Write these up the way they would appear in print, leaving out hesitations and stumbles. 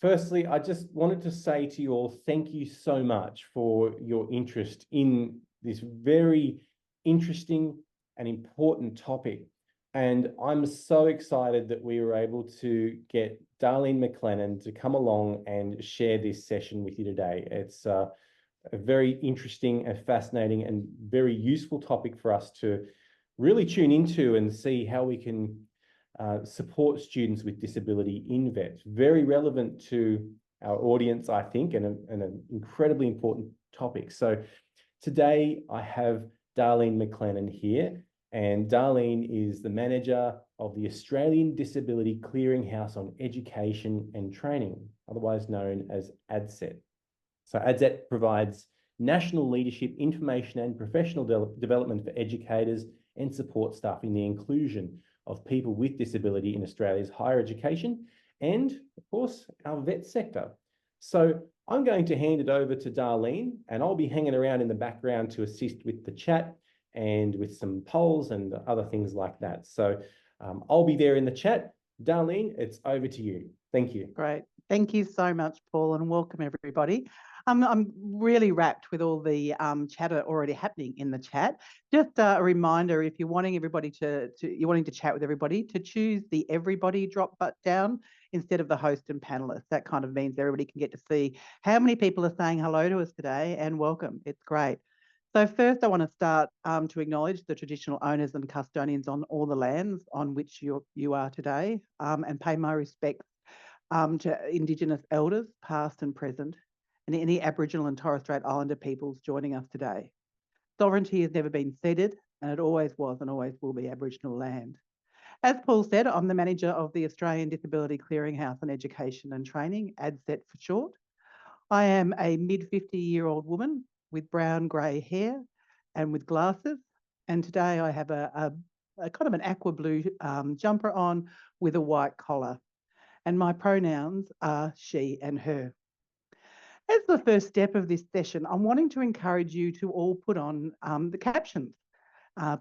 Firstly, I just wanted to say to you all, thank you so much for your interest in this very interesting and important topic. And I'm so excited that we were able to get Darlene McLennan to come along and share this session with you today. It's a very interesting and fascinating and very useful topic for us to really tune into and see how we can support students with disability in VET. Very relevant to our audience, I think, and an incredibly important topic. So today I have Darlene McLennan here, and Darlene is the manager of the Australian Disability Clearinghouse on Education and Training, otherwise known as ADCET. So ADCET provides national leadership, information and professional development for educators and support staff in the inclusion of people with disability in Australia's higher education and, of course, our VET sector. So I'm going to hand it over to Darlene, and I'll be hanging around in the background to assist with the chat and with some polls and other things like that. So I'll be there in the chat. Darlene, it's over to you. Thank you. Great. Thank you so much, Paul, and welcome everybody. I'm really wrapped with all the chatter already happening in the chat. Just a reminder, if you're wanting everybody you're wanting to chat with everybody, to choose the everybody drop down instead of the host and panelists. That kind of means everybody can get to see how many people are saying hello to us today and welcome. It's great. So first, I want to start to acknowledge the traditional owners and custodians on all the lands on which you are today, and pay my respects to Indigenous elders, past and present, and any Aboriginal and Torres Strait Islander peoples joining us today. Sovereignty has never been ceded, and it always was and always will be Aboriginal land. As Paul said, I'm the manager of the Australian Disability Clearinghouse on Education and Training, ADCET for short. I am a mid-50-year-old woman with brown grey hair and with glasses, and today I have a kind of an aqua blue jumper on with a white collar, and my pronouns are she and her. As the first step of this session, I'm wanting to encourage you to all put on the captions.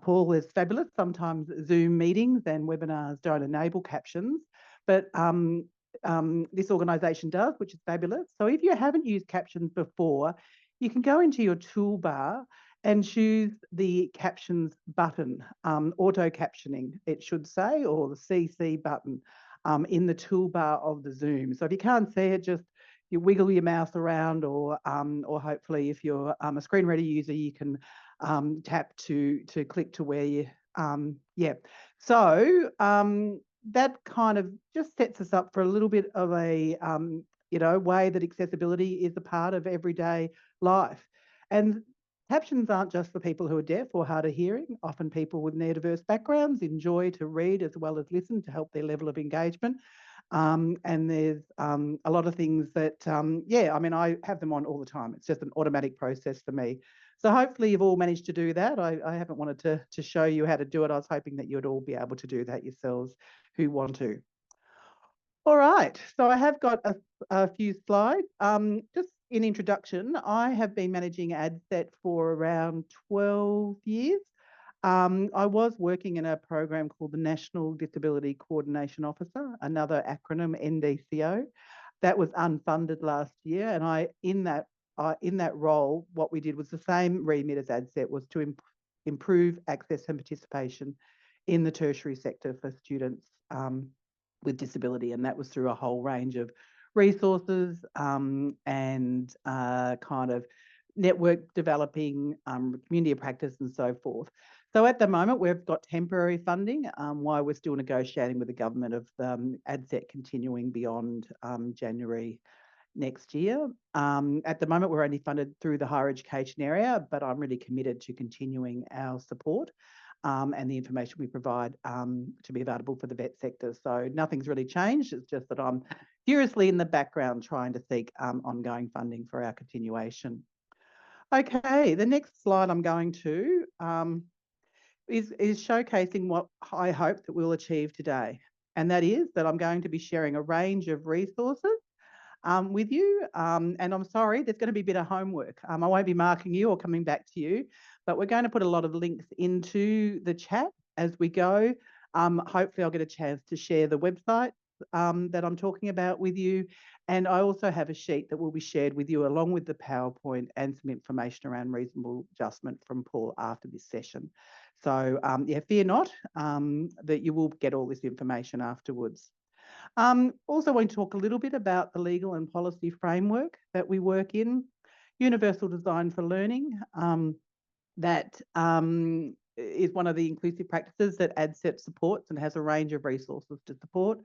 Paul is fabulous. Sometimes Zoom meetings and webinars don't enable captions, but this organisation does, which is fabulous. So if you haven't used captions before, you can go into your toolbar and choose the captions button, auto captioning, it should say, or the CC button in the toolbar of the Zoom. So if you can't see it, just you wiggle your mouse around, or hopefully if you're a screen reader user, you can tap to click to where you, yeah. So that kind of just sets us up for a little bit of a, way that accessibility is a part of everyday life. And captions aren't just for people who are deaf or hard of hearing. Often people with neurodiverse backgrounds enjoy to read as well as listen to help their level of engagement. And there's a lot of things that, I have them on all the time. It's just an automatic process for me. So hopefully you've all managed to do that. I haven't wanted to show you how to do it. I was hoping that you'd all be able to do that yourselves who want to. All right, so I have got a few slides. Just in introduction, I have been managing ADCET for around 12 years. I was working in a program called the National Disability Coordination Officer, another acronym, NDCO, that was unfunded last year. And in that role, what we did was the same remit as ADCET, was to improve access and participation in the tertiary sector for students with disability. And that was through a whole range of resources and kind of network developing, community of practice and so forth. So at the moment, we've got temporary funding while we're still negotiating with the government of ADCET continuing beyond January next year. At the moment, we're only funded through the higher education area, but I'm really committed to continuing our support and the information we provide to be available for the VET sector. So nothing's really changed. It's just that I'm furiously in the background trying to seek ongoing funding for our continuation. Okay, the next slide I'm going to is showcasing what I hope that we'll achieve today. And that is that I'm going to be sharing a range of resources with you. And I'm sorry, there's going to be a bit of homework. I won't be marking you or coming back to you, but we're going to put a lot of links into the chat as we go. Hopefully I'll get a chance to share the website that I'm talking about with you, And I also have a sheet that will be shared with you along with the PowerPoint and some information around reasonable adjustment from Paul after this session. So yeah, fear not that you will get all this information afterwards. Also want to talk a little bit about the legal and policy framework that we work in. Universal Design for Learning, that is one of the inclusive practices that ADCET supports and has a range of resources to support.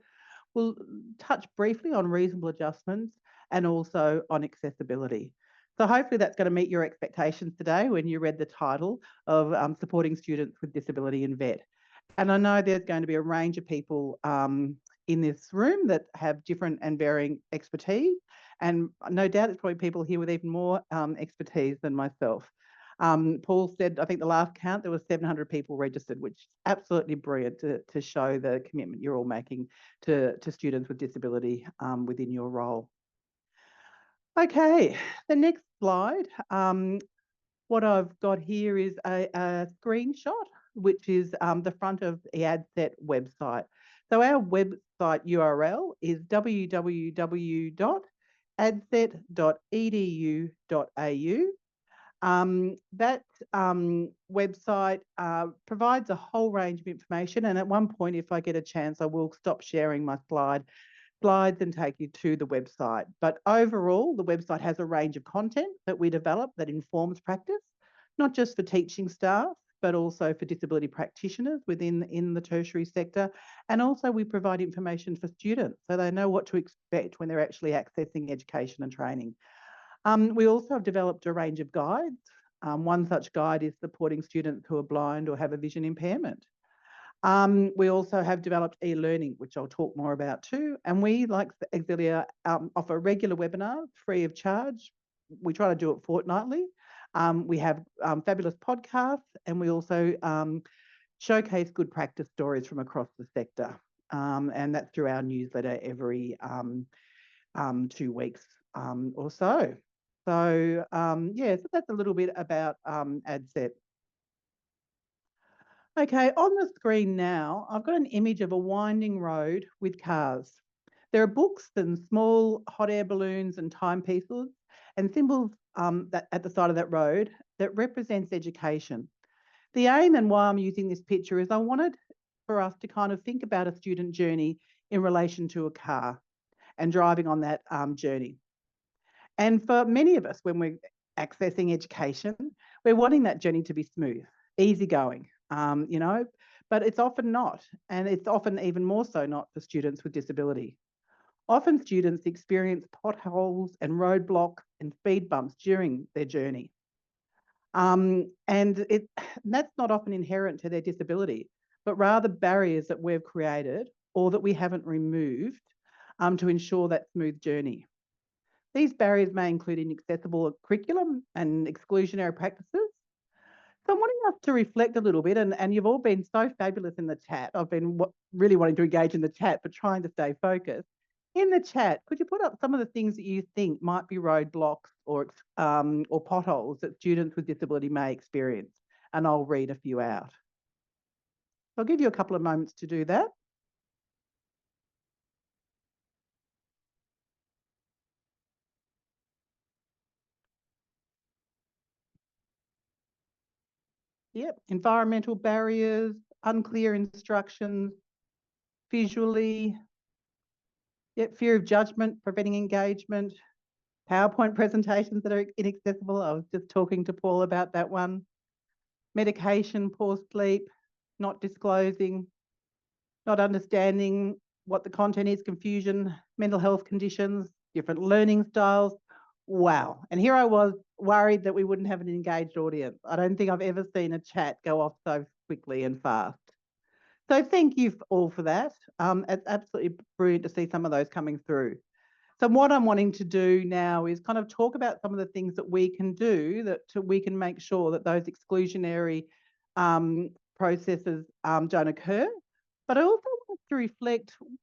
We'll touch briefly on reasonable adjustments and also on accessibility. So hopefully that's going to meet your expectations today when you read the title of Supporting Students with Disability in VET. And I know there's going to be a range of people in this room that have different and varying expertise. And no doubt there's probably people here with even more expertise than myself. Paul said, I think the last count, there were 700 people registered, which is absolutely brilliant to show the commitment you're all making to students with disability within your role. Okay, the next slide. What I've got here is a screenshot, which is the front of the ADCET website. So our website URL is www.adcet.edu.au. That website provides a whole range of information, and at one point, if I get a chance, I will stop sharing my slides and take you to the website. But overall, the website has a range of content that we develop that informs practice, not just for teaching staff, but also for disability practitioners within the tertiary sector. And also we provide information for students so they know what to expect when they're actually accessing education and training. We also have developed a range of guides. One such guide is supporting students who are blind or have a vision impairment. We also have developed e-learning, which I'll talk more about too. And we, like Accellier, offer regular webinars free of charge. We try to do it fortnightly. We have fabulous podcasts, and we also showcase good practice stories from across the sector. And that's through our newsletter every 2 weeks or so. So yeah, so that's a little bit about ADCET. Okay, on the screen now, I've got an image of a winding road with cars. There are books and small hot air balloons and timepieces and symbols that at the side of that road that represents education. The aim and why I'm using this picture is I wanted for us to kind of think about a student journey in relation to a car and driving on that journey. And for many of us, when we're accessing education, we're wanting that journey to be smooth, easygoing, you know, but it's often not. And it's often even more so not for students with disability. Often students experience potholes and roadblocks and speed bumps during their journey. And that's not often inherent to their disability, but rather barriers that we've created or that we haven't removed to ensure that smooth journey. These barriers may include inaccessible curriculum and exclusionary practices. So I'm wanting us to reflect a little bit, and you've all been so fabulous in the chat. I've been really wanting to engage in the chat, but trying to stay focused. In the chat, could you put up some of the things that you think might be roadblocks or potholes that students with disability may experience? And I'll read a few out. I'll give you a couple of moments to do that. Yep, environmental barriers, unclear instructions, visually, yep, fear of judgment, preventing engagement, PowerPoint presentations that are inaccessible. I was just talking to Paul about that one. Medication, poor sleep, not disclosing, not understanding what the content is, confusion, mental health conditions, different learning styles. Wow. And here I was worried that we wouldn't have an engaged audience. I don't think I've ever seen a chat go off so quickly and fast. So thank you all for that. It's absolutely brilliant to see some of those coming through. So what I'm wanting to do now is kind of talk about some of the things that we can do that we can make sure that those exclusionary processes don't occur. But I also want to reflect, what do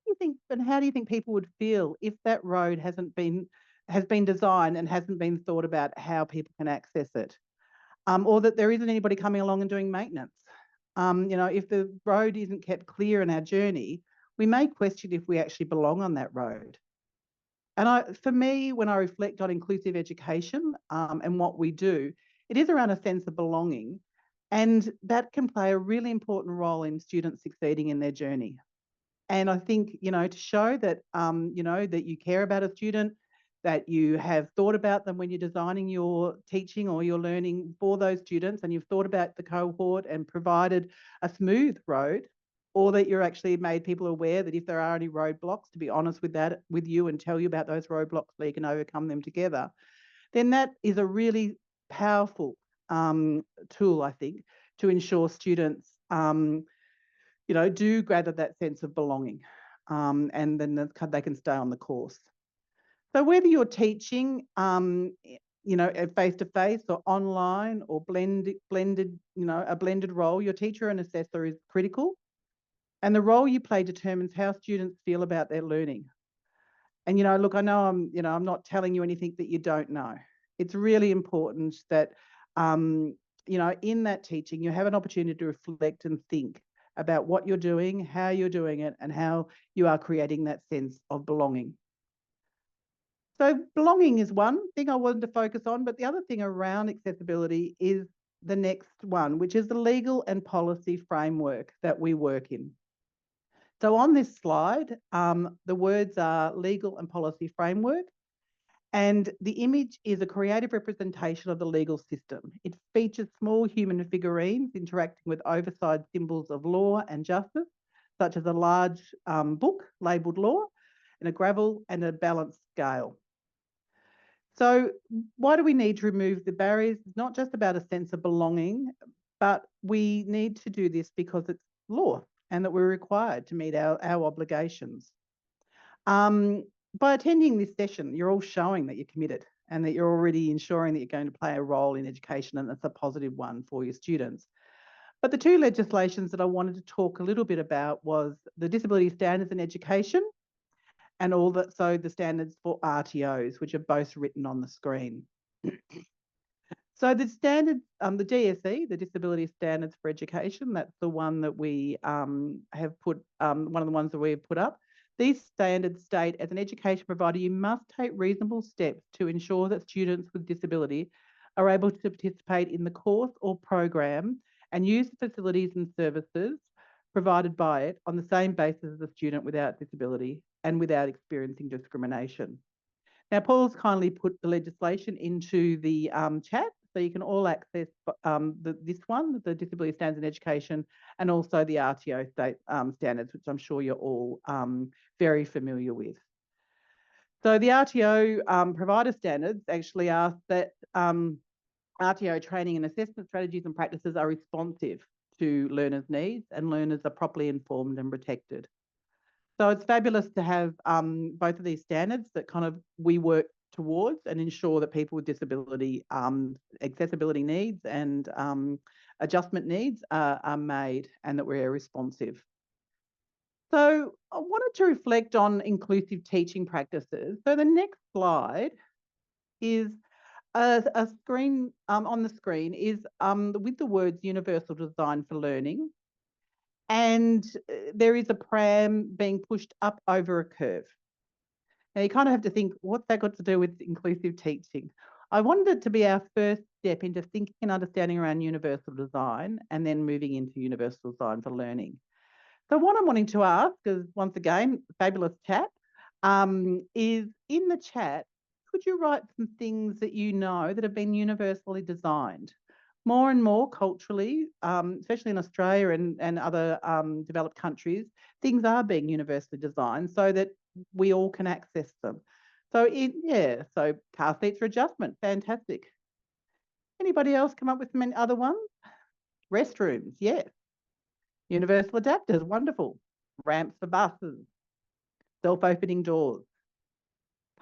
you think, and how do you think people would feel if that road has been designed and hasn't been thought about how people can access it, or that there isn't anybody coming along and doing maintenance? You know, if the road isn't kept clear in our journey, we may question if we actually belong on that road. And for me, when I reflect on inclusive education and what we do, it is around a sense of belonging, and that can play a really important role in students succeeding in their journey. And I think, to show that, that you care about a student, that you have thought about them when you're designing your teaching or your learning for those students, and you've thought about the cohort and provided a smooth road, or that you're actually made people aware that if there are any roadblocks, to be honest with you and tell you about those roadblocks so you can overcome them together, then that is a really powerful tool, I think, to ensure students do gather that sense of belonging, and then they can stay on the course. So whether you're teaching, face-to-face or online or blended, a blended role, your teacher and assessor is critical. And the role you play determines how students feel about their learning. And, look, I know I'm not telling you anything that you don't know. It's really important that, in that teaching, you have an opportunity to reflect and think about what you're doing, how you're doing it, and how you are creating that sense of belonging. So belonging is one thing I wanted to focus on, but the other thing around accessibility is the next one, which is the legal and policy framework that we work in. So on this slide, the words are legal and policy framework, and the image is a creative representation of the legal system. It features small human figurines interacting with oversized symbols of law and justice, such as a large book labelled law, and a gravel and a balance scale. So why do we need to remove the barriers? It's not just about a sense of belonging, but we need to do this because it's law and that we're required to meet our obligations. By attending this session, you're all showing that you're committed and that you're already ensuring that you're going to play a role in education, and that's a positive one for your students. But the two legislations that I wanted to talk a little bit about was the Disability Standards in Education and so the standards for RTOs, which are both written on the screen. So the standards, the DSE, the Disability Standards for Education, that's the one that we have put, one of the ones that we've put up. These standards state, as an education provider, you must take reasonable steps to ensure that students with disability are able to participate in the course or program and use the facilities and services provided by it on the same basis as a student without disability and without experiencing discrimination. Now, Paul's kindly put the legislation into the chat, so you can all access this one, the Disability Standards in Education, and also the RTO state standards, which I'm sure you're all very familiar with. So the RTO provider standards actually ask that RTO training and assessment strategies and practices are responsive to learners' needs and learners are properly informed and protected. So it's fabulous to have both of these standards that kind of we work towards and ensure that people with disability accessibility needs and adjustment needs are made and that we're responsive. So I wanted to reflect on inclusive teaching practices. So the next slide is a screen on the screen is with the words universal design for learning. And there is a pram being pushed up over a curve. Now you kind of have to think, what's that got to do with inclusive teaching? I wanted it to be our first step into thinking and understanding around universal design and then moving into universal design for learning. So what I'm wanting to ask is, once again, fabulous chat, is in the chat, could you write some things that you know that have been universally designed? More and more culturally, especially in Australia and other developed countries, things are being universally designed so that we all can access them. So so car seats for adjustment, fantastic. Anybody else come up with many other ones? Restrooms, yes. Universal adapters, wonderful. Ramps for buses, self-opening doors,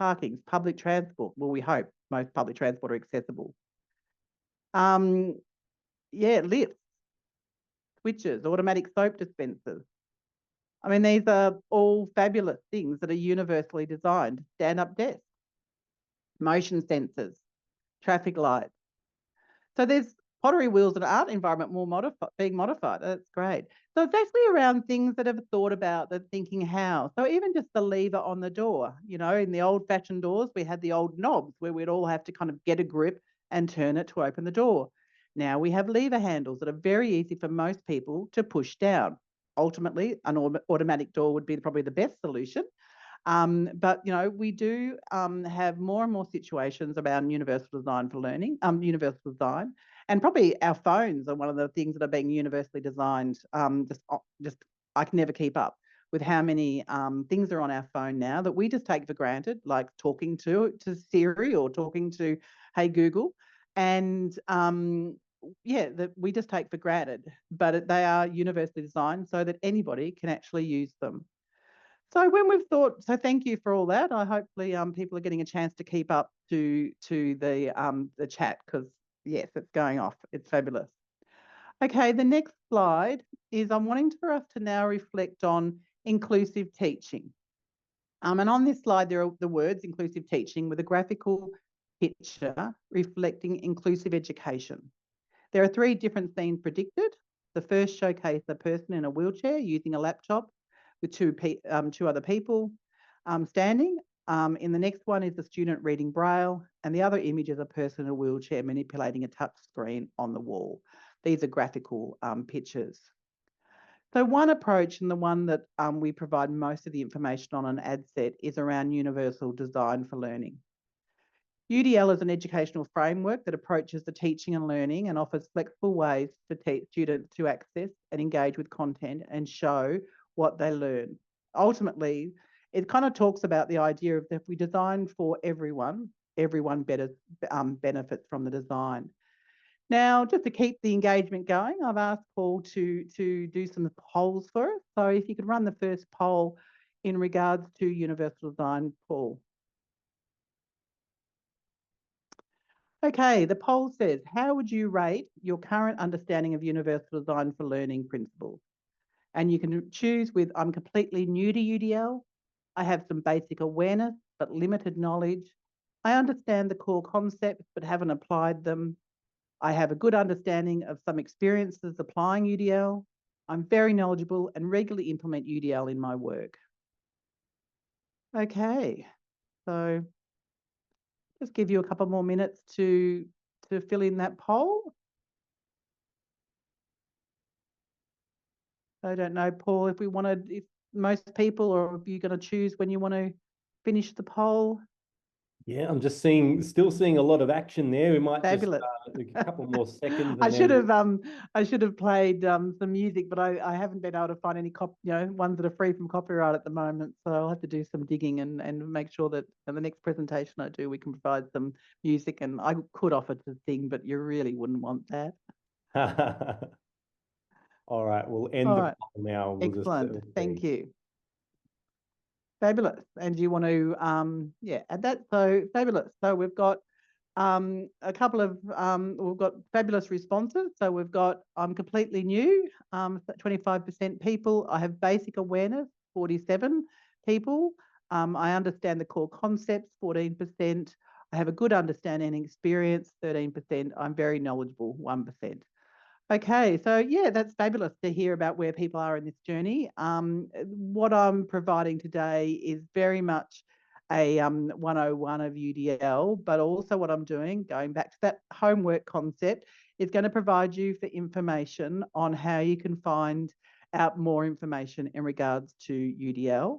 parkings, public transport. Well, we hope most public transport are accessible. Lifts, switches, automatic soap dispensers. I mean, these are all fabulous things that are universally designed. Stand-up desks, motion sensors, traffic lights. So there's pottery wheels and art environment being modified. That's great. So it's actually around things that have thought about, that thinking how. So even just the lever on the door, you know, in the old fashioned doors, we had the old knobs where we'd all have to kind of get a grip and turn it to open the door. Now we have lever handles that are very easy for most people to push down. Ultimately, an automatic door would be probably the best solution. But you know, we do have more and more situations around universal design for learning, universal design, and probably our phones are one of the things that are being universally designed. Just I can never keep up with how many things are on our phone now that we just take for granted, like talking to Siri or talking to Hey Google, and yeah, that we just take for granted, but they are universally designed so that anybody can actually use them. So when we've thought, so thank you for all that. I hopefully people are getting a chance to keep up to the chat, because yes, it's going off. It's fabulous. Okay, the next slide is I'm wanting for us to now reflect on inclusive teaching. And on this slide, there are the words inclusive teaching with a graphical picture reflecting inclusive education. There are 3 different scenes predicted. The first showcase a person in a wheelchair using a laptop with two other people standing. In the next one is the student reading Braille, and the other image is a person in a wheelchair manipulating a touch screen on the wall. These are graphical pictures. So one approach, and the one that we provide most of the information on ADCET, is around universal design for learning. UDL is an educational framework that approaches the teaching and learning and offers flexible ways to teach students to access and engage with content and show what they learn. Ultimately, it kind of talks about the idea of if we design for everyone, everyone better benefits from the design. Now, just to keep the engagement going, I've asked Paul to do some polls for us. So if you could run the first poll in regards to universal design, Paul. Okay, the poll says, how would you rate your current understanding of universal design for learning principles? And you can choose with, I'm completely new to UDL. I have some basic awareness, but limited knowledge. I understand the core concepts, but haven't applied them. I have a good understanding of some experiences applying UDL. I'm very knowledgeable and regularly implement UDL in my work. Okay, so just give you a couple more minutes to fill in that poll. I don't know, Paul, if most people, or if you're going to choose when you want to finish the poll. Yeah, I'm just still seeing a lot of action there. We might Fabulous. just a couple more seconds. I should have played some music, but I haven't been able to find any ones that are free from copyright at the moment. So I'll have to do some digging and make sure that in the next presentation I do, we can provide some music. And I could offer to sing, but you really wouldn't want that. All right, we'll end All the right. poll now. Excellent. Thank you. Fabulous. And do you want to add that? So fabulous. So we've got a couple of we've got fabulous responses. So we've got I'm completely new, 25% people. I have basic awareness, 47 people. I understand the core concepts, 14%. I have a good understanding and experience, 13%. I'm very knowledgeable, 1%. Okay, so yeah, that's fabulous to hear about where people are in this journey. What I'm providing today is very much a 101 of UDL, but also what I'm doing, going back to that homework concept, is going to provide you for information on how you can find out more information in regards to UDL.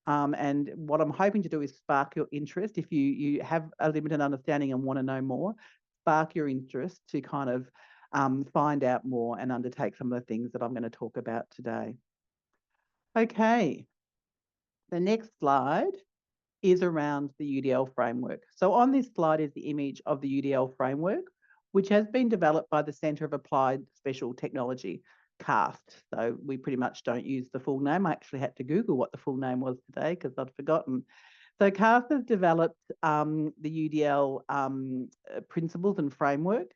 And what I'm hoping to do is spark your interest. If you have a limited understanding and want to know more, spark your interest to kind of find out more and undertake some of the things that I'm going to talk about today. Okay, the next slide is around the UDL framework. So on this slide is the image of the UDL framework, which has been developed by the Centre of Applied Special Technology, CAST. So we pretty much don't use the full name. I actually had to Google what the full name was today because I'd forgotten. So CAST has developed the UDL principles and framework.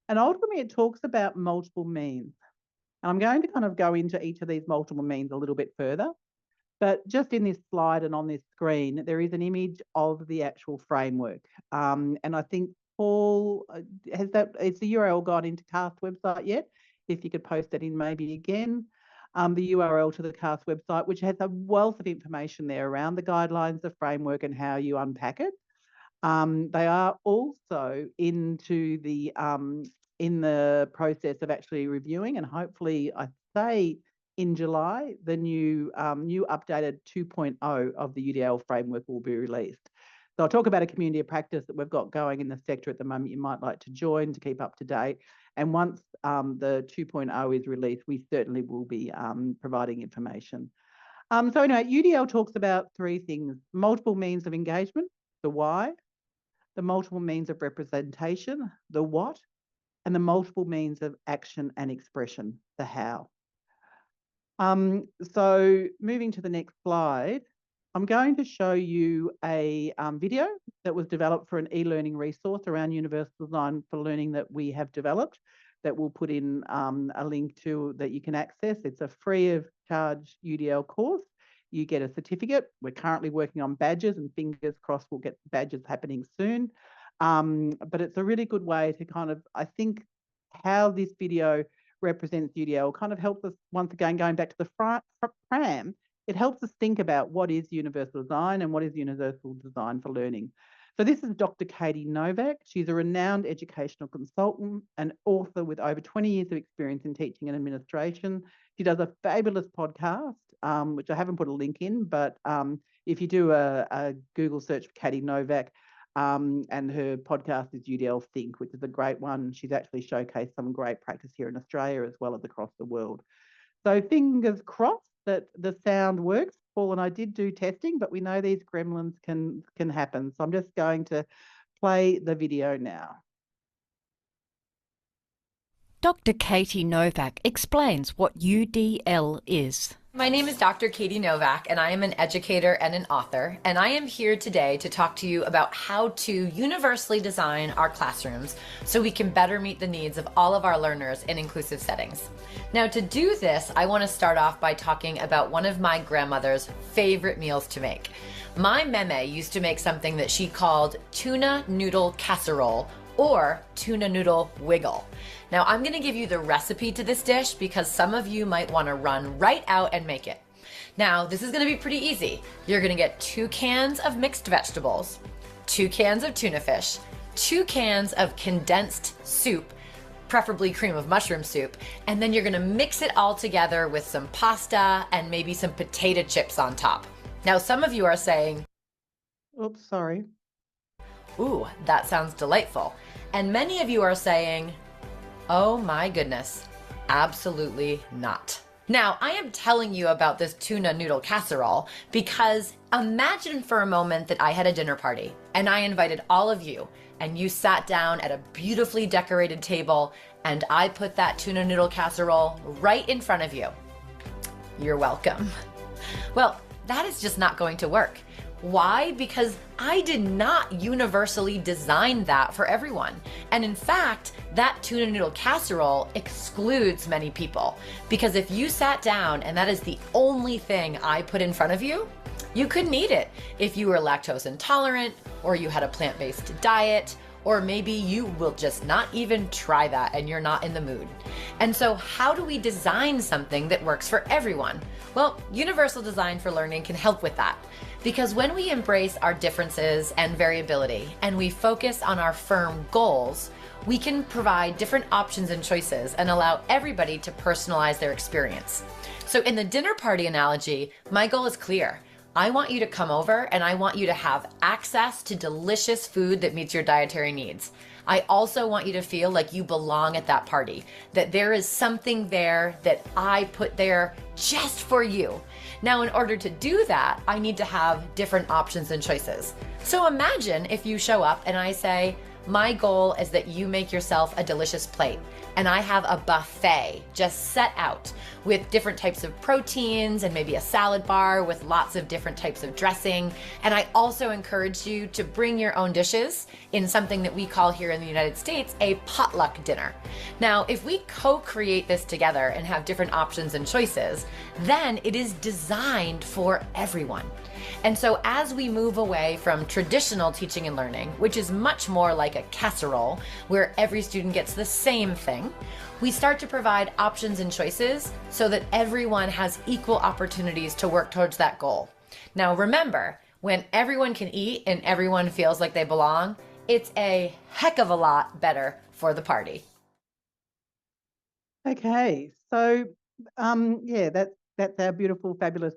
And ultimately, it talks about multiple means. And I'm going to kind of go into each of these multiple means a little bit further. But just in this slide and on this screen, there is an image of the actual framework. And I think, Paul, has the URL gone into CAST website yet? If you could post that in maybe again. the URL to the CAST website, which has a wealth of information there around the guidelines, the framework, and how you unpack it. They are also into the in the process of actually reviewing, and hopefully, I say in July, the new updated 2.0 of the UDL framework will be released. So I'll talk about a community of practice that we've got going in the sector at the moment. You might like to join to keep up to date. And once the 2.0 is released, we certainly will be providing information. So anyway, UDL talks about three things: multiple means of engagement, the why; the multiple means of representation, the what; and the multiple means of action and expression, the how. So moving to the next slide, I'm going to show you a video that was developed for an e-learning resource around universal design for learning that we have developed, that we'll put in a link to that you can access. It's a free of charge UDL course. You get a certificate. We're currently working on badges, and fingers crossed we'll get badges happening soon. But it's a really good way to kind of, I think, how this video represents UDL kind of helps us, once again, going back to the pram, it helps us think about what is universal design and what is universal design for learning. So this is Dr. Katie Novak. She's a renowned educational consultant and author with over 20 years of experience in teaching and administration. She does a fabulous podcast, which I haven't put a link in, but if you do a Google search for Katie Novak, and her podcast is UDL Think, which is a great one. She's actually showcased some great practice here in Australia as well as across the world. So fingers crossed that the sound works. Paul and I did do testing, but we know these gremlins can happen. So I'm just going to play the video now. Dr. Katie Novak explains what UDL is. My name is Dr. Katie Novak, and I am an educator and an author, and I am here today to talk to you about how to universally design our classrooms so we can better meet the needs of all of our learners in inclusive settings. Now, to do this, I want to start off by talking about one of my grandmother's favorite meals to make. My meme used to make something that she called tuna noodle casserole, or tuna noodle wiggle. Now I'm gonna give you the recipe to this dish because some of you might wanna run right out and make it. Now this is gonna be pretty easy. You're gonna get 2 cans of mixed vegetables, 2 cans of tuna fish, 2 cans of condensed soup, preferably cream of mushroom soup, and then you're gonna mix it all together with some pasta and maybe some potato chips on top. Now some of you are saying, Oops, sorry. ooh, that sounds delightful. And many of you are saying, oh my goodness, absolutely not. Now, I am telling you about this tuna noodle casserole because imagine for a moment that I had a dinner party and I invited all of you and you sat down at a beautifully decorated table and I put that tuna noodle casserole right in front of you. You're welcome. Well, that is just not going to work. Why? Because I did not universally design that for everyone. And in fact, that tuna noodle casserole excludes many people. Because if you sat down and that is the only thing I put in front of you, you couldn't eat it. If you were lactose intolerant, or you had a plant-based diet, or maybe you will just not even try that and you're not in the mood. And so how do we design something that works for everyone? Well, universal design for learning can help with that. Because when we embrace our differences and variability and we focus on our firm goals, we can provide different options and choices and allow everybody to personalize their experience. So in the dinner party analogy, my goal is clear. I want you to come over and I want you to have access to delicious food that meets your dietary needs. I also want you to feel like you belong at that party, that there is something there that I put there just for you. Now, in order to do that, I need to have different options and choices. So imagine if you show up and I say, my goal is that you make yourself a delicious plate. And I have a buffet just set out with different types of proteins and maybe a salad bar with lots of different types of dressing. And I also encourage you to bring your own dishes in something that we call here in the United States a potluck dinner. Now, if we co-create this together and have different options and choices, then it is designed for everyone. And so as we move away from traditional teaching and learning, which is much more like a casserole where every student gets the same thing, we start to provide options and choices so that everyone has equal opportunities to work towards that goal. Now remember, when everyone can eat and everyone feels like they belong, it's a heck of a lot better for the party. Okay, so yeah, that's our beautiful, fabulous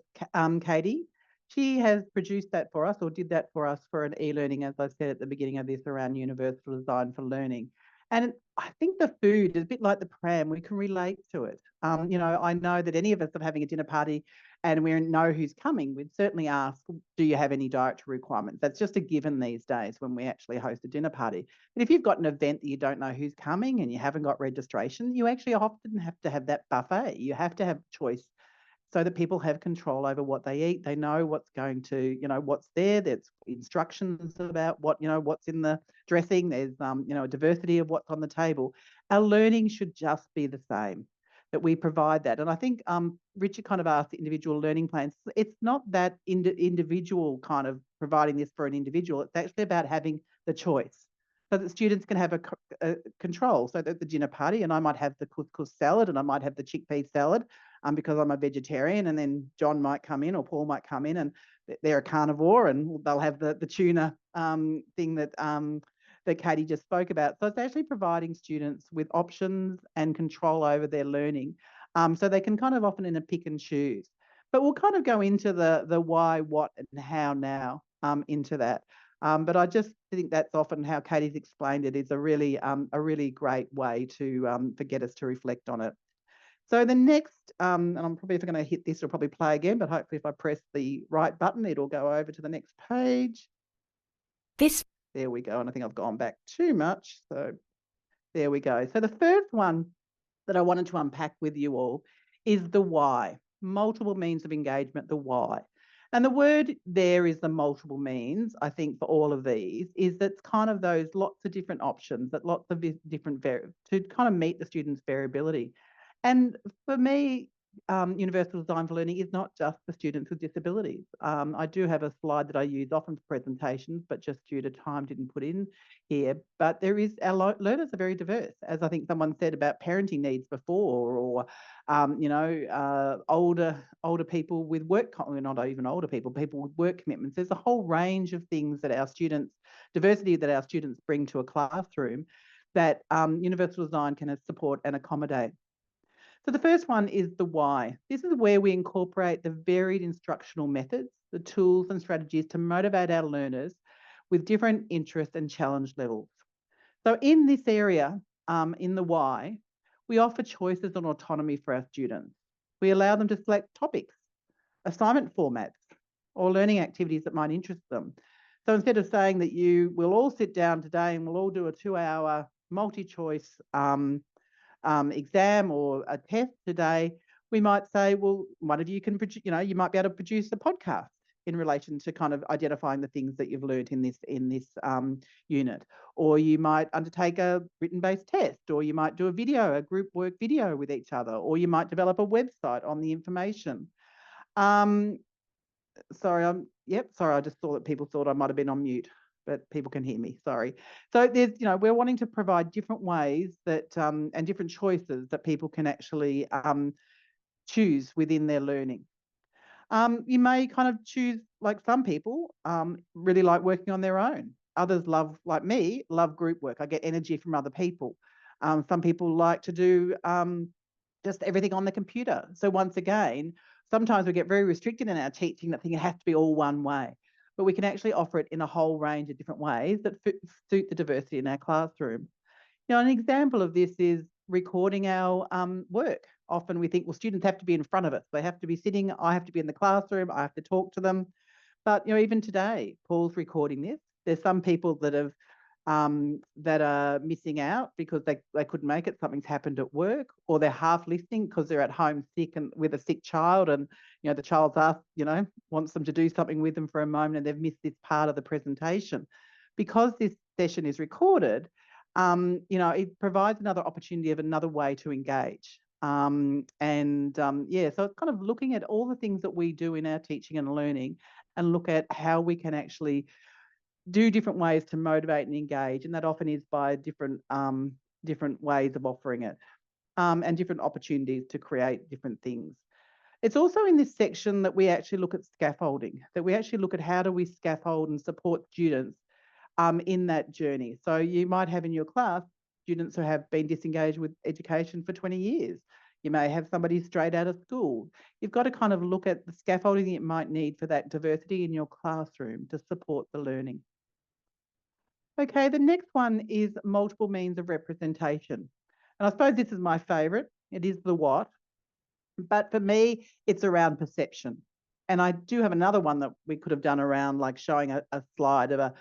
Katie. She has produced that for us, or did that for us, for an e-learning, as I said at the beginning of this, around universal design for learning. And I think the food is a bit like the pram. We can relate to it. You know, I know that any of us are having a dinner party and we know who's coming, we'd certainly ask, do you have any dietary requirements? That's just a given these days when we actually host a dinner party. But if you've got an event that you don't know who's coming and you haven't got registration, you actually often have to have that buffet. You have to have choice so that people have control over what they eat. They know what's going to, you know, what's there. There's instructions about what, you know, what's in the dressing. There's, you know, a diversity of what's on the table. Our learning should just be the same, that we provide that. And I think Richard kind of asked the individual learning plans. It's not that individual kind of providing this for an individual. It's actually about having the choice so that students can have a control. So that the dinner party, and I might have the couscous salad and I might have the chickpea salad, because I'm a vegetarian, and then John might come in or Paul might come in and they're a carnivore and they'll have the tuna thing that that Katie just spoke about. So it's actually providing students with options and control over their learning, so they can kind of often in a pick and choose. But we'll kind of go into the why, what, and how now into that. But I just think that's often how Katie's explained it is a really great way to get us to reflect on it. So the next, and I'm probably, if I'm going to hit this, it'll probably play again, but hopefully if I press the right button, it'll go over to the next page. There we go. And I think I've gone back too much. So there we go. So the first one that I wanted to unpack with you all is the why. Multiple means of engagement, the why. And the word there is the multiple means, I think, for all of these, is that's kind of those lots of different options, that lots of different, to kind of meet the students' variability. And for me, universal design for learning is not just for students with disabilities. I do have a slide that I use often for presentations, but just due to time didn't put in here. But there is, our learners are very diverse, as I think someone said about parenting needs before, or you know, older people with work, not even older people, people with work commitments. There's a whole range of things that our students, diversity that our students bring to a classroom that universal design can support and accommodate. So the first one is the why. This is where we incorporate the varied instructional methods, the tools and strategies to motivate our learners with different interest and challenge levels. So in this area, in the why, we offer choices and autonomy for our students. We allow them to select topics, assignment formats, or learning activities that might interest them. So instead of saying that we'll all sit down today and we'll all do a 2-hour multi-choice exam or a test today, we might say, well, one of you can produce, you know, you might be able to produce a podcast in relation to kind of identifying the things that you've learned in this unit, or you might undertake a written-based test, or you might do a group work video with each other, or you might develop a website on the information. Sorry, I just thought that people thought I might have been on mute, but people can hear me, sorry. So there's, you know, we're wanting to provide different ways that, and different choices that people can actually choose within their learning. You may kind of choose, like some people really like working on their own. Others love, like me, love group work. I get energy from other people. Some people like to do just everything on the computer. So once again, sometimes we get very restricted in our teaching that thing has to be all one way. But we can actually offer it in a whole range of different ways that suit the diversity in our classroom. You know, an example of this is recording our work. Often we think, well, students have to be in front of us. They have to be sitting, I have to be in the classroom, I have to talk to them. But, you know, even today, Paul's recording this. There's some people that have that are missing out because they couldn't make it, something's happened at work, or they're half listening because they're at home sick and with a sick child, and you know the child's asked, you know, wants them to do something with them for a moment and they've missed this part of the presentation. Because this session is recorded, you know, it provides another opportunity of another way to engage. Yeah, so it's kind of looking at all the things that we do in our teaching and learning and look at how we can actually do different ways to motivate and engage, and that often is by different ways of offering it, and different opportunities to create different things. It's also in this section that we actually look at scaffolding, that we actually look at how do we scaffold and support students in that journey. So you might have in your class students who have been disengaged with education for 20 years. You may have somebody straight out of school. You've got to kind of look at the scaffolding that you might need for that diversity in your classroom to support the learning. Okay, the next one is multiple means of representation. And I suppose this is my favourite. It is the what. But for me, it's around perception. And I do have another one that we could have done around like showing a slide of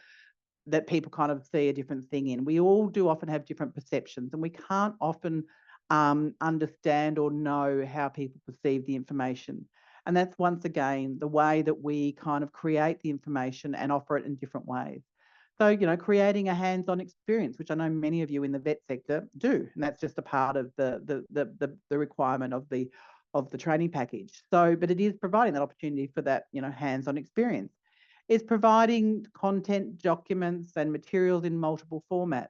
that people kind of see a different thing in. We all do often have different perceptions, and we can't often understand or know how people perceive the information. And that's once again the way that we kind of create the information and offer it in different ways. So, you know, creating a hands-on experience, which I know many of you in the vet sector do, and that's just a part of the requirement of the training package. So, but it is providing that opportunity for that, you know, hands-on experience. It's providing content, documents, and materials in multiple formats.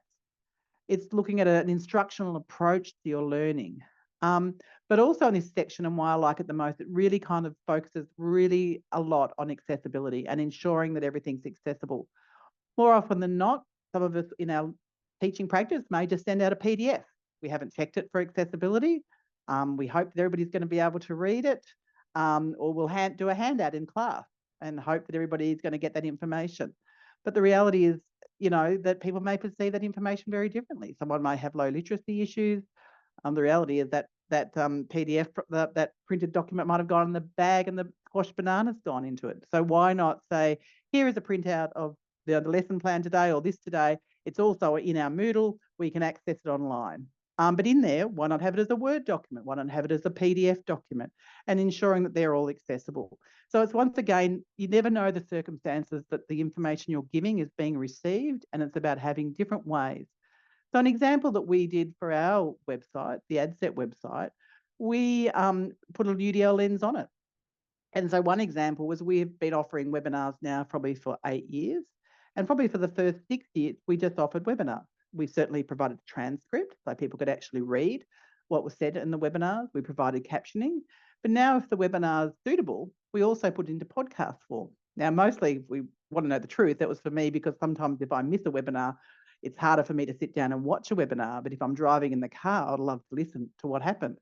It's looking at an instructional approach to your learning. But also in this section, and why I like it the most, it really kind of focuses really a lot on accessibility and ensuring that everything's accessible. More often than not, some of us in our teaching practice may just send out a PDF. We haven't checked it for accessibility. We hope that everybody's going to be able to read it, or we'll do a handout in class and hope that everybody is going to get that information. But the reality is, you know, that people may perceive that information very differently. Someone may have low literacy issues. The reality is that PDF, that printed document might have gone in the bag and the squashed banana's gone into it. So why not say, here is a printout of the lesson plan today or this today. It's also in our Moodle. We can access it online. But in there, why not have it as a Word document? Why not have it as a PDF document? And ensuring that they're all accessible. So it's once again, you never know the circumstances that the information you're giving is being received, and it's about having different ways. So an example that we did for our website, the ADCET website, we put a UDL lens on it. And so one example was we've been offering webinars now probably for 8 years. And probably for the first 6 years, we just offered webinars. We certainly provided a transcript so people could actually read what was said in the webinars. We provided captioning. But now if the webinar is suitable, we also put it into podcast form. Now, mostly if we want to know the truth, that was for me because sometimes if I miss a webinar, it's harder for me to sit down and watch a webinar. But if I'm driving in the car, I'd love to listen to what happened.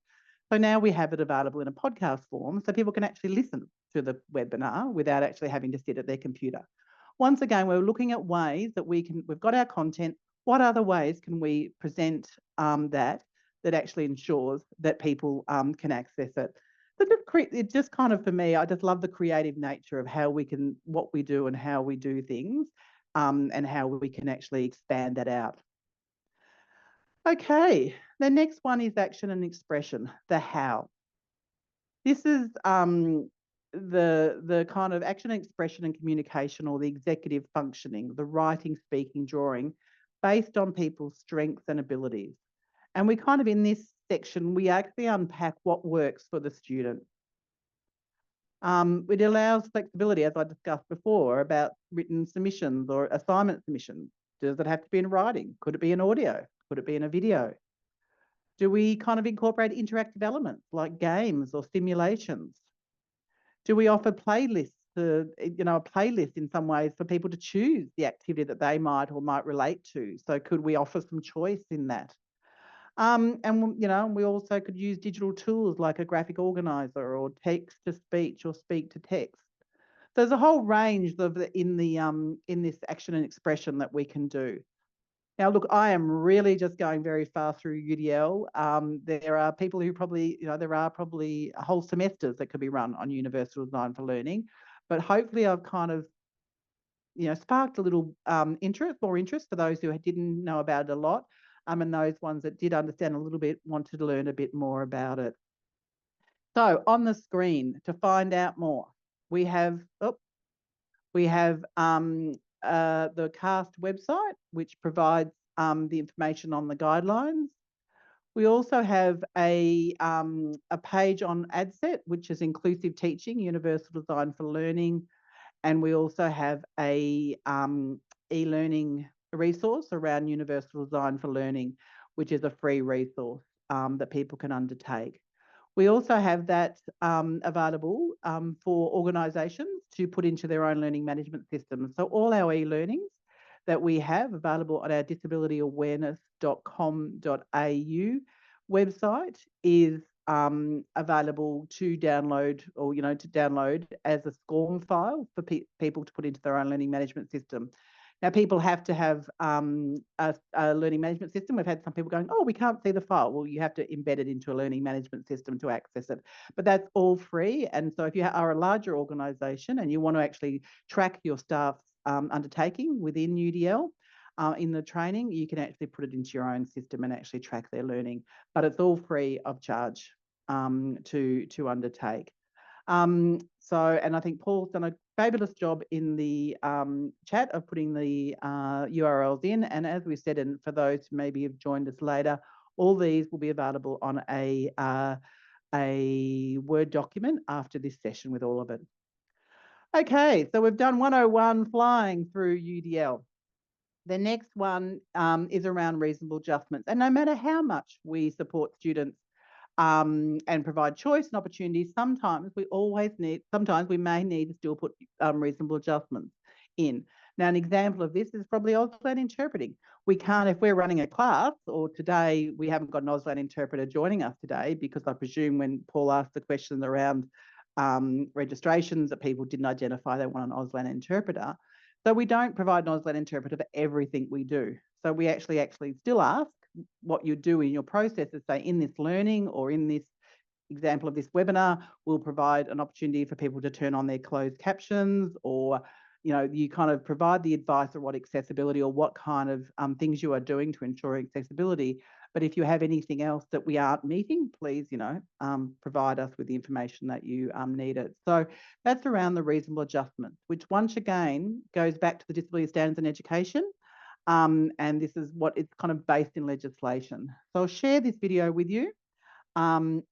So now we have it available in a podcast form so people can actually listen to the webinar without actually having to sit at their computer. Once again, we're looking at ways that we've got our content. What other ways can we present that actually ensures that people can access it? So it just kind of, for me, I just love the creative nature of what we do and how we do things, and how we can actually expand that out. Okay, the next one is action and expression, the how. This is the kind of action, expression and communication, or the executive functioning, the writing, speaking, drawing, based on people's strengths and abilities. And we kind of, in this section, we actually unpack what works for the student. It allows flexibility, as I discussed before, about written submissions or assignment submissions. Does it have to be in writing? Could it be in audio? Could it be in a video? Do we kind of incorporate interactive elements like games or simulations? Do we offer playlists, a playlist in some ways for people to choose the activity that they might or might relate to? So could we offer some choice in that? And, we also could use digital tools like a graphic organizer or text to speech or speak to text. So there's a whole range in this action and expression that we can do. Now, look, I am really just going very far through UDL. There are people who probably, there are probably whole semesters that could be run on Universal Design for Learning, but hopefully I've kind of, sparked a little more interest for those who didn't know about it a lot, and those ones that did understand a little bit wanted to learn a bit more about it. So on the screen, to find out more, we have the CAST website, which provides the information on the guidelines. We also have a page on ADCET, which is Inclusive Teaching, Universal Design for Learning. And we also have a e-learning resource around Universal Design for Learning, which is a free resource that people can undertake. We also have that available for organisations to put into their own learning management systems. So all our e-learnings that we have available on our disabilityawareness.com.au website is available to download, or to download as a SCORM file for people to put into their own learning management system. Now, people have to have a learning management system. We've had some people going, oh, we can't see the file. Well, you have to embed it into a learning management system to access it. But that's all free. And so if you are a larger organisation and you want to actually track your staff's undertaking within UDL in the training, you can actually put it into your own system and actually track their learning. But it's all free of charge to undertake. And I think Paul's done a fabulous job in the chat of putting the URLs in. And as we said, and for those who maybe have joined us later, all these will be available on a Word document after this session with all of it. Okay, so we've done 101 flying through UDL. The next one is around reasonable adjustments. And no matter how much we support students and provide choice and opportunities, sometimes we may need to still put reasonable adjustments in. Now, an example of this is probably Auslan interpreting. We can't, if we're running a class, or today we haven't got an Auslan interpreter joining us today, because I presume when Paul asked the question around registrations that people didn't identify they want an Auslan interpreter. So we don't provide an Auslan interpreter for everything we do. So we actually still ask what you do in your processes. Say in this learning, or in this example of this webinar, we'll provide an opportunity for people to turn on their closed captions, or you kind of provide the advice of what accessibility, or what kind of things you are doing to ensure accessibility. But if you have anything else that we aren't meeting, please, provide us with the information that you needed. So that's around the reasonable adjustment, which once again goes back to the Disability Standards in Education. And this is what it's kind of based in legislation. So I'll share this video with you, and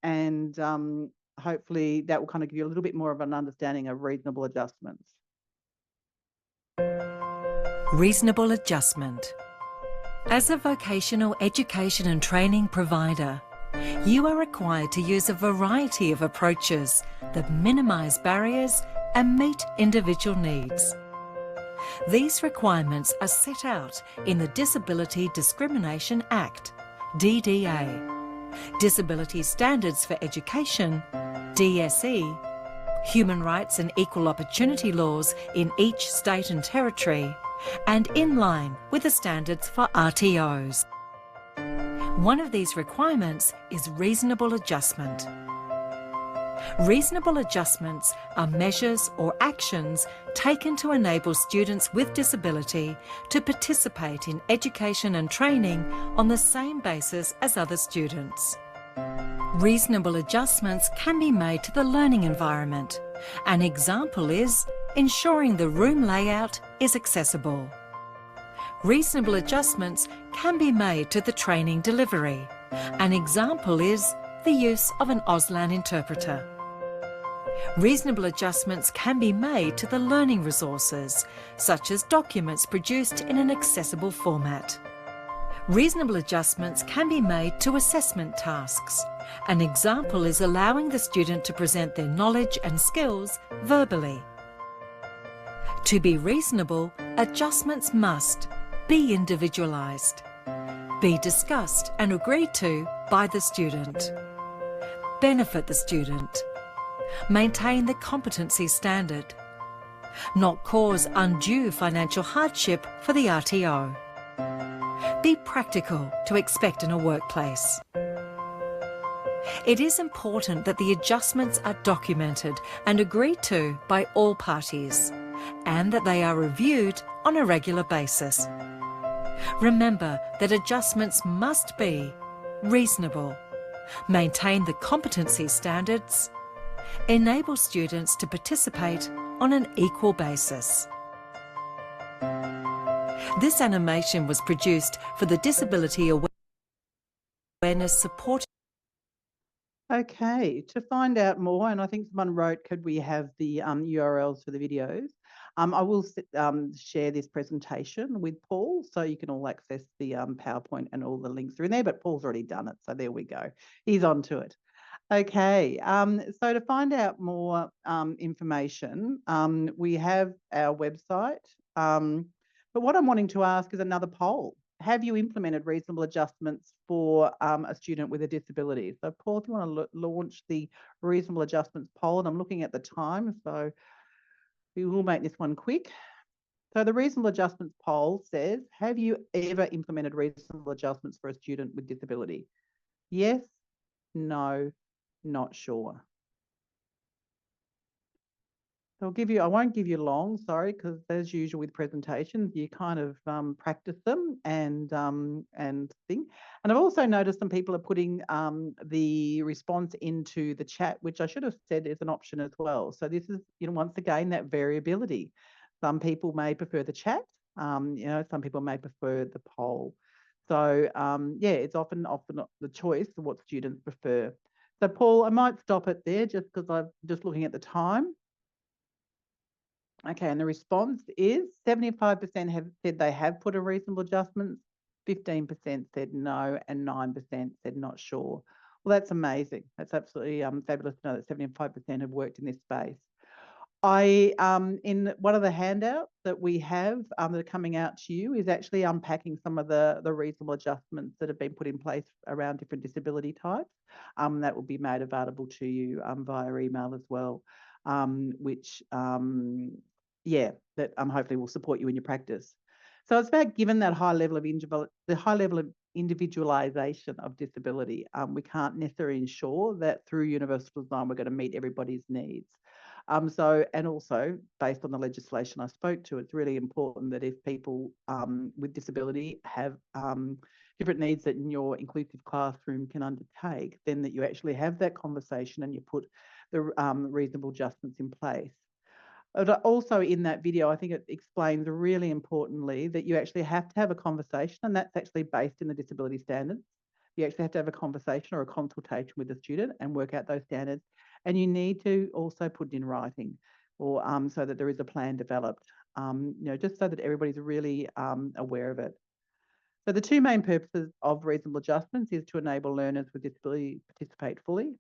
hopefully that will kind of give you a little bit more of an understanding of reasonable adjustments. Reasonable adjustment. As a vocational education and training provider, you are required to use a variety of approaches that minimise barriers and meet individual needs. These requirements are set out in the Disability Discrimination Act, DDA, Disability Standards for Education, DSE, Human Rights and Equal Opportunity laws in each state and territory, and in line with the standards for RTOs. One of these requirements is reasonable adjustment. Reasonable adjustments are measures or actions taken to enable students with disability to participate in education and training on the same basis as other students. Reasonable adjustments can be made to the learning environment. An example is ensuring the room layout is accessible. Reasonable adjustments can be made to the training delivery. An example is the use of an Auslan interpreter. Reasonable adjustments can be made to the learning resources, such as documents produced in an accessible format. Reasonable adjustments can be made to assessment tasks. An example is allowing the student to present their knowledge and skills verbally. To be reasonable, adjustments must be individualised, be discussed and agreed to by the student, benefit the student, maintain the competency standard, not cause undue financial hardship for the RTO, be practical to expect in a workplace. It is important that the adjustments are documented and agreed to by all parties, and that they are reviewed on a regular basis. Remember that adjustments must be reasonable, maintain the competency standards, enable students to participate on an equal basis. This animation was produced for the Disability Awareness Support. Okay, to find out more, and I think someone wrote, could we have the URLs for the videos? I will share this presentation with Paul, so you can all access the PowerPoint, and all the links are in there, but Paul's already done it, so there we go. He's on to it. Okay, so to find out more information, we have our website, but what I'm wanting to ask is another poll. Have you implemented reasonable adjustments for a student with a disability? So Paul, if you want to launch the reasonable adjustments poll, and I'm looking at the time, so we will make this one quick. So the reasonable adjustments poll says, have you ever implemented reasonable adjustments for a student with disability? Yes, no, not sure. So I won't give you long, sorry, because as usual with presentations, you kind of practice them and think. And I've also noticed some people are putting the response into the chat, which I should have said is an option as well. So this is, once again, that variability. Some people may prefer the chat, some people may prefer the poll. So yeah, it's often the choice of what students prefer. So Paul, I might stop it there just because I'm just looking at the time. Okay, and the response is 75% have said they have put a reasonable adjustment, 15% said no, and 9% said not sure. Well, that's amazing. That's absolutely fabulous to know that 75% have worked in this space. In one of the handouts that we have that are coming out to you is actually unpacking some of the reasonable adjustments that have been put in place around different disability types. That will be made available to you via email as well, which yeah, that hopefully will support you in your practice. So it's about given that high level of individualisation of disability, we can't necessarily ensure that through universal design we're going to meet everybody's needs. And also based on the legislation I spoke to, it's really important that if people with disability have different needs that in your inclusive classroom can undertake, then that you actually have that conversation and you put the reasonable adjustments in place. But also in that video, I think it explains really importantly that you actually have to have a conversation, and that's actually based in the disability standards. You actually have to have a conversation or a consultation with the student and work out those standards. And you need to also put it in writing, or so that there is a plan developed, just so that everybody's really aware of it. So the two main purposes of reasonable adjustments is to enable learners with disability to participate fully,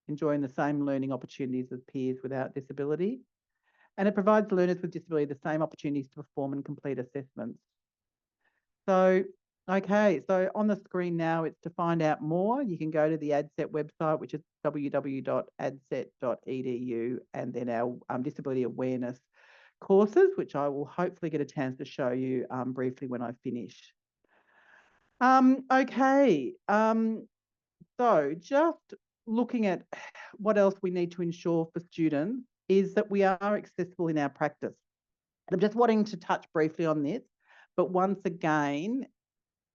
enjoying the same learning opportunities as peers without disability. And it provides learners with disability the same opportunities to perform and complete assessments. So, okay, so on the screen now, it's to find out more. You can go to the ADCET website, which is www.adcet.edu, and then our disability awareness courses, which I will hopefully get a chance to show you briefly when I finish. Okay, so just looking at what else we need to ensure for students is that we are accessible in our practice. And I'm just wanting to touch briefly on this, but once again,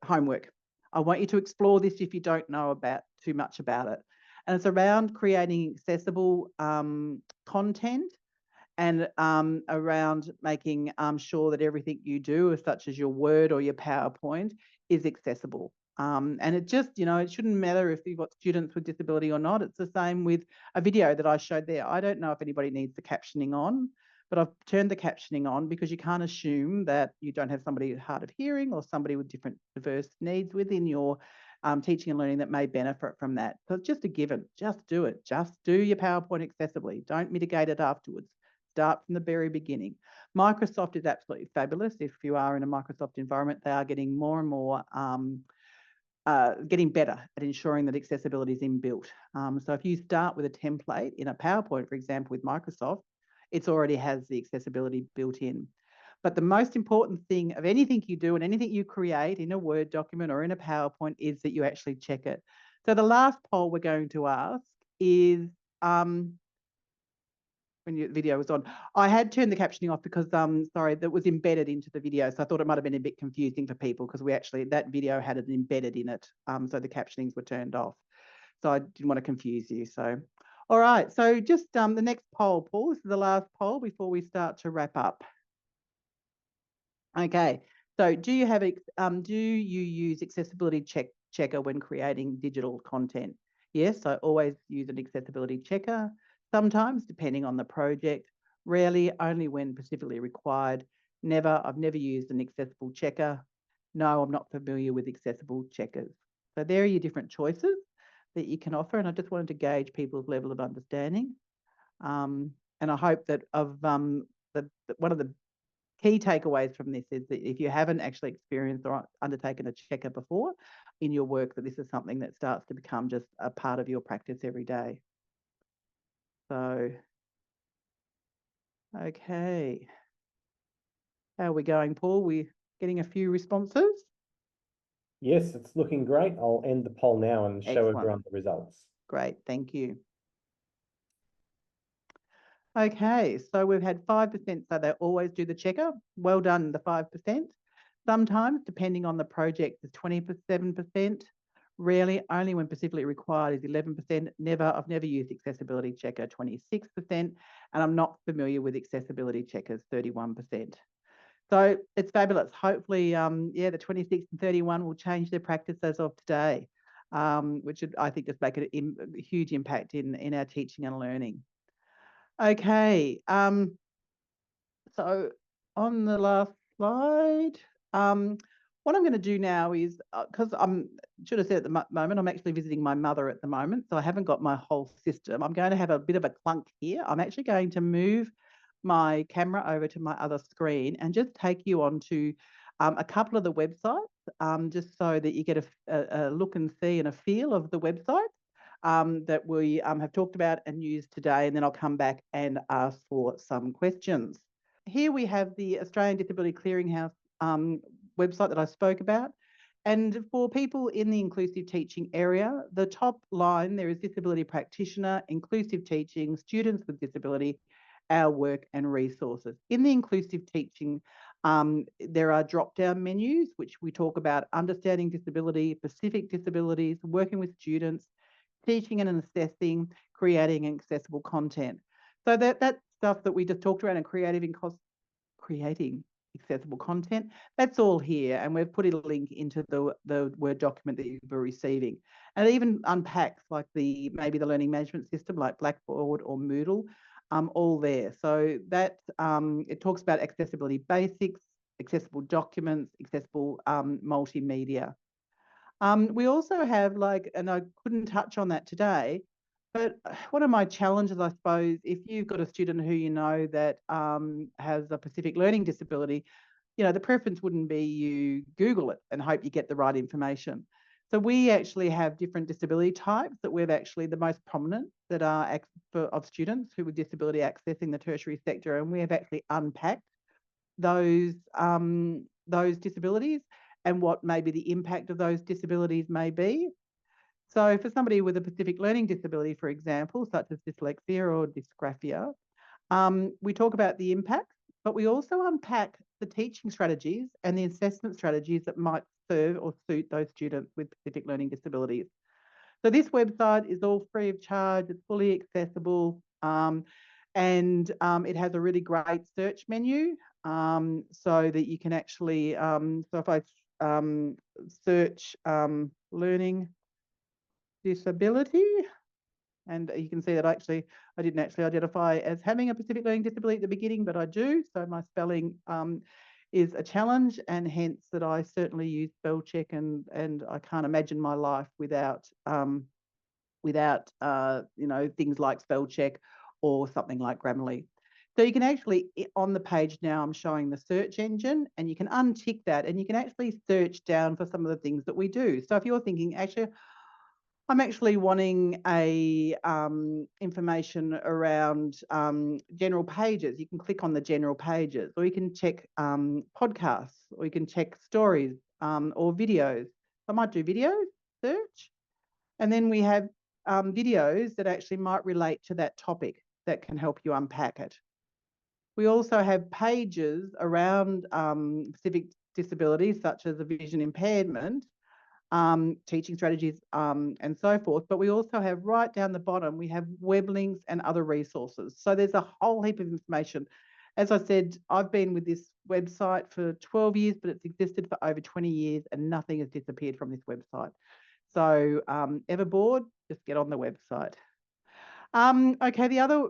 homework. I want you to explore this if you don't know too much about it. And it's around creating accessible content and around making sure that everything you do, such as your Word or your PowerPoint, is accessible. And it just, it shouldn't matter if you've got students with disability or not. It's the same with a video that I showed there. I don't know if anybody needs the captioning on, but I've turned the captioning on because you can't assume that you don't have somebody hard of hearing or somebody with different diverse needs within your teaching and learning that may benefit from that. So it's just a given. Just do it. Just do your PowerPoint accessibly. Don't mitigate it afterwards. Start from the very beginning. Microsoft is absolutely fabulous. If you are in a Microsoft environment, they are getting more and more getting better at ensuring that accessibility is inbuilt. So if you start with a template in a PowerPoint, for example, with Microsoft, it already has the accessibility built in. But the most important thing of anything you do and anything you create in a Word document or in a PowerPoint is that you actually check it. So the last poll we're going to ask is, when your video was on, I had turned the captioning off because, sorry, that was embedded into the video. So I thought it might have been a bit confusing for people because that video had it embedded in it. So the captionings were turned off. So I didn't want to confuse you. So, all right. So just the next poll, Paul, this is the last poll before we start to wrap up. Okay. So do you use accessibility checker when creating digital content? Yes, I always use an accessibility checker. Sometimes, depending on the project, Rarely, only when specifically required. Never, I've never used an accessible checker. No, I'm not familiar with accessible checkers. So there are your different choices that you can offer, and I just wanted to gauge people's level of understanding. And I hope that one of the key takeaways from this is that if you haven't actually experienced or undertaken a checker before in your work, that this is something that starts to become just a part of your practice every day. So, okay. How are we going, Paul? We're getting a few responses. Yes, it's looking great. I'll end the poll now and show Excellent. everyone the results. Great, thank you. Okay, so we've had 5% say they always do the checker. Well done, the 5%. Sometimes, depending on the project, is 27%. Rarely, only when specifically required, is 11%. Never, I've never used accessibility checker, 26%. And I'm not familiar with accessibility checkers, 31%. So it's fabulous. Hopefully, the 26 and 31 will change their practice as of today, which would, I think, just make a huge impact in our teaching and learning. Okay, so on the last slide, what I'm going to do now is, because should have said at the moment, I'm actually visiting my mother at the moment, so I haven't got my whole system. I'm going to have a bit of a clunk here. I'm actually going to move my camera over to my other screen and just take you on to a couple of the websites, just so that you get a look and see and a feel of the websites that we have talked about and used today, and then I'll come back and ask for some questions. Here we have the Australian Disability Clearinghouse website that I spoke about. And for people in the inclusive teaching area, the top line there is disability practitioner, inclusive teaching, students with disability, our work and resources. In the inclusive teaching, there are drop-down menus, which we talk about understanding disability, specific disabilities, working with students, teaching and assessing, creating accessible content. So that stuff that we just talked about and creating accessible content, that's all here. And we've put a link into the Word document that you're receiving. And it even unpacks like maybe the learning management system like Blackboard or Moodle, all there. So that it talks about accessibility basics, accessible documents, accessible multimedia. We also have and I couldn't touch on that today, but one of my challenges, I suppose, if you've got a student who you know that has a specific learning disability, the preference wouldn't be you Google it and hope you get the right information. So we actually have different disability types that we've actually the most prominent that are of students who with disability accessing the tertiary sector, and we have actually unpacked those disabilities and what maybe the impact of those disabilities may be. So for somebody with a specific learning disability, for example, such as dyslexia or dysgraphia, we talk about the impacts, but we also unpack the teaching strategies and the assessment strategies that might serve or suit those students with specific learning disabilities. So this website is all free of charge, it's fully accessible, and it has a really great search menu, so that you can actually, so if I search learning disability, and you can see that I didn't actually identify as having a specific learning disability at the beginning, but I do, so my spelling is a challenge, and hence that I certainly use spell check, and I can't imagine my life without things like spell check or something like Grammarly. So you can actually, on the page now, I'm showing the search engine, and you can untick that and you can actually search down for some of the things that we do. So if you're thinking, actually, I'm actually wanting a information around general pages, you can click on the general pages, or you can check podcasts, or you can check stories or videos. I might do videos, search, and then we have videos that actually might relate to that topic that can help you unpack it. We also have pages around specific disabilities, such as a vision impairment, teaching strategies, and so forth. But we also have right down the bottom, we have web links and other resources. So there's a whole heap of information. As I said, I've been with this website for 12 years, but it's existed for over 20 years and nothing has disappeared from this website. So ever bored, just get on the website. Okay, the other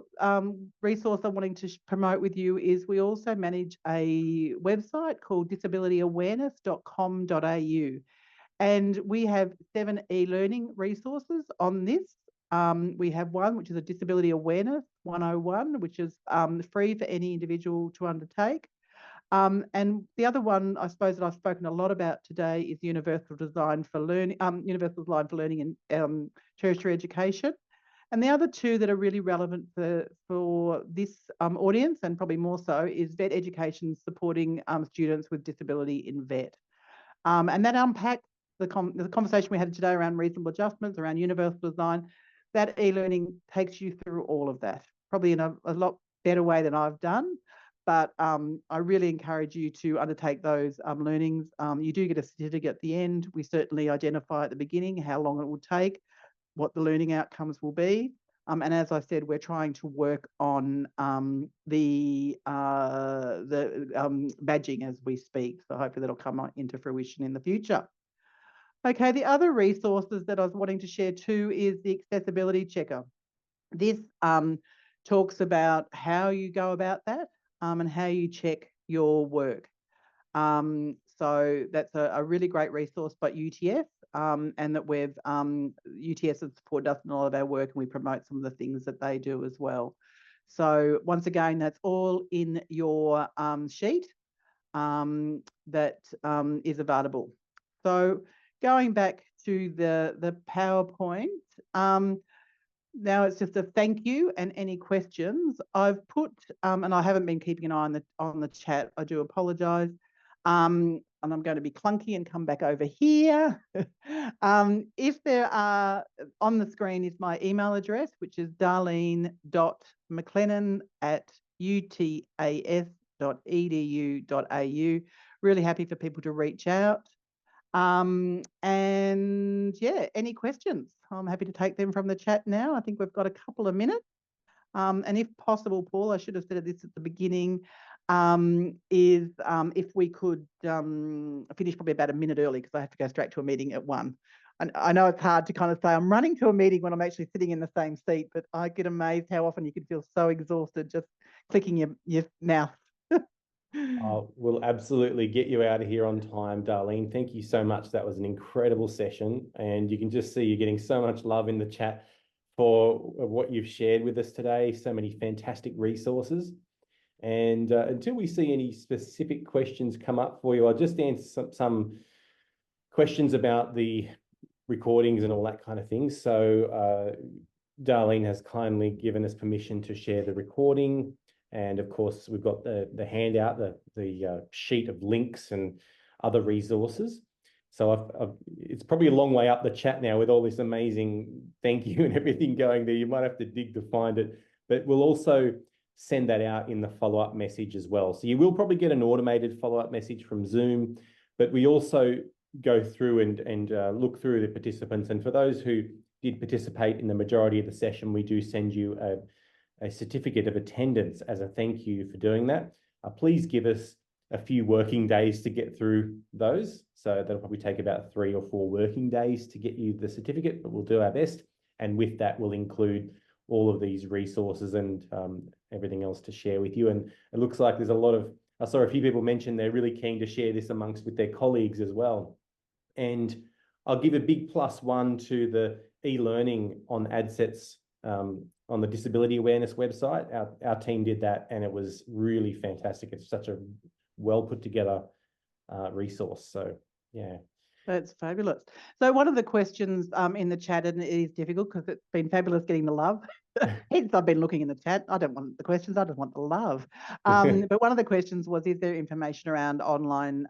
resource I'm wanting to promote with you is we also manage a website called disabilityawareness.com.au, and we have 7 e-learning resources on this. We have one which is a Disability Awareness 101, which is free for any individual to undertake. And the other one, I suppose, that I've spoken a lot about today is Universal Design for Learning, Universal Design for Learning in Tertiary Education. And the other two that are really relevant for this audience, and probably more so, is VET Education supporting students with disability in VET. And that unpacks the conversation we had today around reasonable adjustments, around universal design. That e-learning takes you through all of that, probably in a lot better way than I've done. But I really encourage you to undertake those learnings. You do get a certificate at the end. We certainly identify at the beginning how long it will take, what the learning outcomes will be. And as I said, we're trying to work on the badging as we speak. So hopefully that'll come into fruition in the future. Okay, the other resources that I was wanting to share too is the accessibility checker. This talks about how you go about that and how you check your work. So that's a really great resource by UTS, and that we've UTS has supported us in all of our work, and we promote some of the things that they do as well. So once again, that's all in your sheet that is available. So going back to the PowerPoint, now it's just a thank you and any questions. I've put, and I haven't been keeping an eye on the chat. I do apologise. And I'm going to be clunky and come back over here. If there are, on the screen is my email address, which is darlene.mclennan@utas.edu.au. Really happy for people to reach out. And yeah, any questions? I'm happy to take them from the chat now. I think we've got a couple of minutes. And if possible, Paul, I should have said this at the beginning, if we could finish probably about a minute early, because I have to go straight to a meeting at 1. And I know it's hard to kind of say I'm running to a meeting when I'm actually sitting in the same seat, but I get amazed how often you can feel so exhausted just clicking your mouse. We'll absolutely get you out of here on time, Darlene. Thank you so much. That was an incredible session, and you can just see you're getting so much love in the chat for what you've shared with us today. So many fantastic resources. And until we see any specific questions come up for you, I'll just answer some questions about the recordings and all that kind of thing. So Darlene has kindly given us permission to share the recording. And of course, we've got the handout, the sheet of links and other resources. So it's probably a long way up the chat now with all this amazing thank you and everything going there. You might have to dig to find it, but we'll also send that out in the follow-up message as well. So you will probably get an automated follow-up message from Zoom, but we also go through and look through the participants. And for those who did participate in the majority of the session, we do send you a certificate of attendance as a thank you for doing that. Please give us a few working days to get through those. So that'll probably take about 3 or 4 working days to get you the certificate, but we'll do our best. And with that, we'll include all of these resources and everything else to share with you. And it looks like there's a lot of, I saw a few people mention they're really keen to share this with their colleagues as well. And I'll give a big +1 to the e-learning on ADCET's on the Disability Awareness website. Our team did that, and it was really fantastic. It's such a well put together resource. So yeah. That's fabulous. So one of the questions in the chat, and it is difficult because it's been fabulous getting the love. Hence I've been looking in the chat. I don't want the questions, I just want the love. But one of the questions was, is there information around online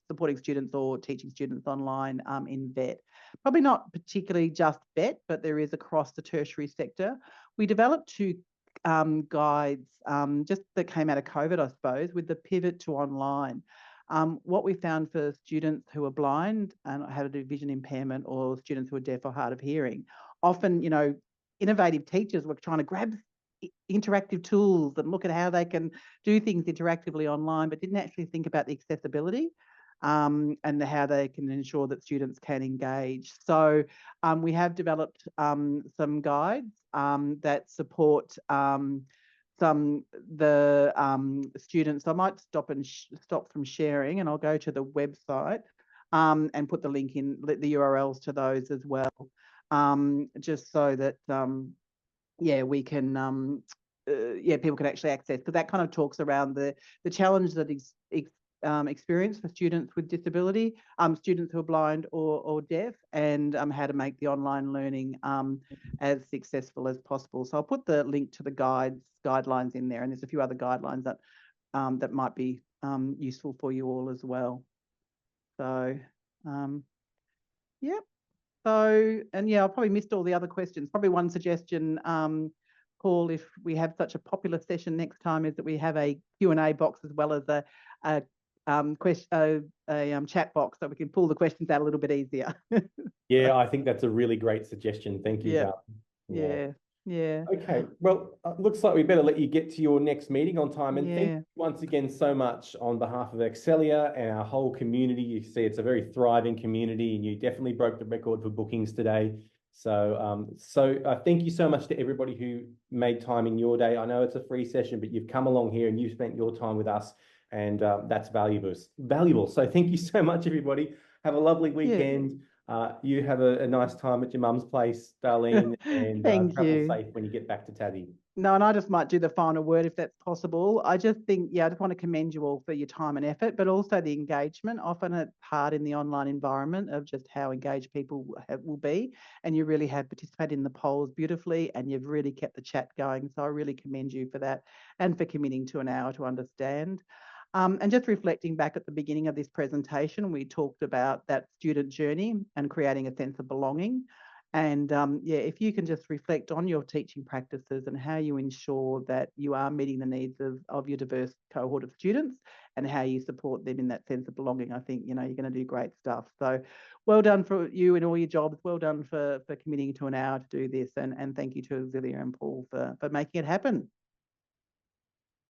supporting students or teaching students online in VET? Probably not particularly just VET, but there is across the tertiary sector. We developed 2 guides just that came out of COVID, I suppose, with the pivot to online. What we found for students who are blind and had a vision impairment, or students who are deaf or hard of hearing, often, you know, innovative teachers were trying to grab interactive tools and look at how they can do things interactively online, but didn't actually think about the accessibility. and how they can ensure that students can engage. So we have developed some guides that support the students. I might stop from sharing, and I'll go to the website and put the link in, the URLs to those as well, just so that we can people can actually access, because that kind of talks around the challenge that is experienced for students with disability, students who are blind or deaf, and how to make the online learning as successful as possible. So I'll put the link to the guidelines in there, and there's a few other guidelines that that might be useful for you all as well. So yep. So, and yeah, I probably missed all the other questions. Probably one suggestion, Paul, if we have such a popular session next time, is that we have a Q&A box as well as a chat box, so we can pull the questions out a little bit easier. Yeah, I think that's a really great suggestion. Thank you, Yeah. Darlene. Yeah. Okay, well, looks like we better let you get to your next meeting on time. And thank you once again so much on behalf of Accellier and our whole community. You see, it's a very thriving community, and you definitely broke the record for bookings today. So, thank you so much to everybody who made time in your day. I know it's a free session, but you've come along here and you've spent your time with us, and that's valuable. So thank you so much, everybody. Have a lovely weekend. You have a nice time at your mum's place, Darlene, and travel safe when you get back to Tassie. No, and I just might do the final word if that's possible. I just think, I just want to commend you all for your time and effort, but also the engagement. Often it's hard in the online environment of just how engaged people will be, and you really have participated in the polls beautifully, and you've really kept the chat going. So I really commend you for that, and for committing to an hour to understand. And just reflecting back at the beginning of this presentation, we talked about that student journey and creating a sense of belonging. And if you can just reflect on your teaching practices and how you ensure that you are meeting the needs of your diverse cohort of students, and how you support them in that sense of belonging, I think, you're going to do great stuff. So well done for you in all your jobs. Well done for committing to an hour to do this. And thank you to Accellier and Paul for making it happen.